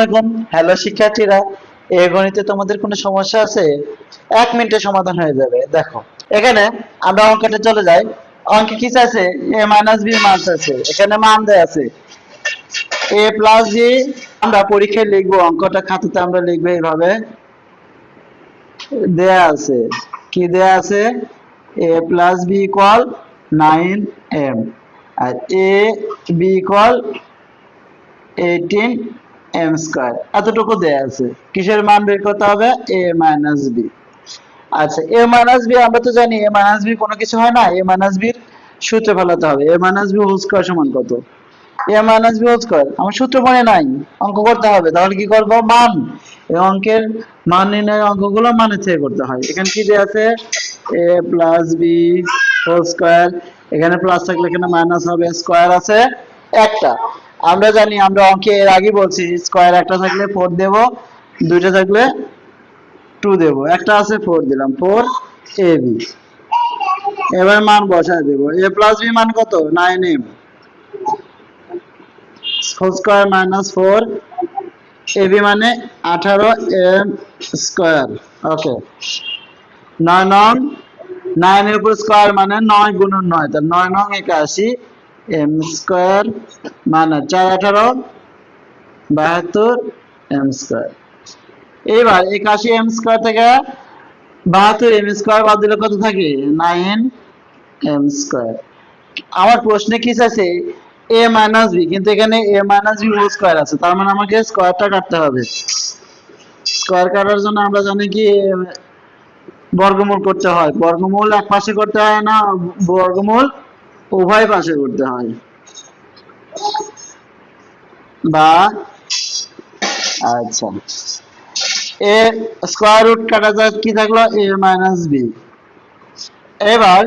আলাইকুম। হ্যালো শিক্ষার্থীরা, এই গণিতে তোমাদের কোনো সমস্যা আছে? 1 মিনিটে সমাধান হয়ে যাবে। দেখো এখানে আমরা অঙ্কটা চলে যাই। অঙ্কে কি চাইছে? a মাইনাস বি মান চাইছে। এখানে মান দেয়া আছে a প্লাস বি। আমরা পরীক্ষায় লিখবো, অঙ্কটা খাতাতে আমরা লিখবো এইভাবে। দেয়া আছে, কি দেয়া আছে? a plus B equal 9m আর a b equal 18m square, এতটুকু দেয়া আছে। কিসের মান বের করতে হবে? a minus B. আচ্ছা, a মাইনাস বি আমরা তো জানি a মাইনাস বি কোনো কিছু হয় না, a মাইনাস বির সূত্র ফেলাতে হবে। a minus B whole square সমান কত? a minus B whole square আমার সূত্র মনে নাই, অঙ্ক করতে হবে। তাহলে কি করব? মান, এই অঙ্কের মান নির্ণয়ের অঙ্কগুলো মানের থেকে করতে হয়। এখানে কি দেয়া আছে? a plus B whole square, এখানে প্লাস থাকলে এখানে মাইনাস হবে, স্কয়ার আছে একটা। আমরা জানি, আমরা অঙ্কে এর আগে বলছি স্কয়ার একটা থাকলে 4 দেব, দুইটা থাকলে 2 দেব, একটা আছে 4 দিলাম, 4 ab। এবার মান বসায় দেব। a প্লাস বি মান কত? 9m whole square minus 4 ab মানে 18m স্কয়ার। ওকে, 9 নং 9 এর উপর স্কয়ার মানে 9 গুণন 9, তার 9 নং 81 m স্কয়ার মানে 4 18 72 m স্কয়ার। এবার 81 m স্কয়ার থেকে 72 m স্কয়ার বাদ দিলে কত থাকে? 9 m স্কয়ার। আমার প্রশ্নে কি চাইছে? a মাইনাস বি, কিন্তু এখানে a minus B whole square আছে, তার মানে আমাকে স্কয়ারটা কাটতে হবে। স্কয়ার কাটার জন্য আমরা জানি কি বর্গমূল করতে হয়। বর্গমূল এক পাশে করতে হয় না, বর্গমূল উভয় পাশে করতে হয়। বা আচ্ছা, এ স্কয়ার রুট কাটা যায়, কি থাকলো? a minus B. এবার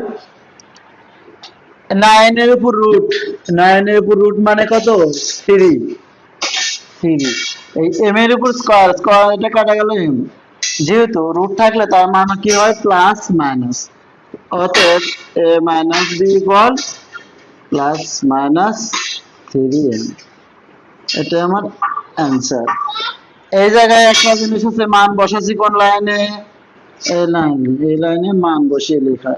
9 এর উপর রুট, 9 এর উপর রুট মানে কত? 3। এই m এর উপর স্কয়ার, স্কয়ার এটা কাটা গেল m। যেহেতু রুট থাকলে তার মানে কি হয়? Plus minus. অতএব a minus B equal plus minus 3m। এটা আমার অ্যান্সার। এই জায়গায় একটা জিনিস আছে, মান বসাচ্ছি কোন লাইনে? এই লাইনে মান বসিয়ে লেখা।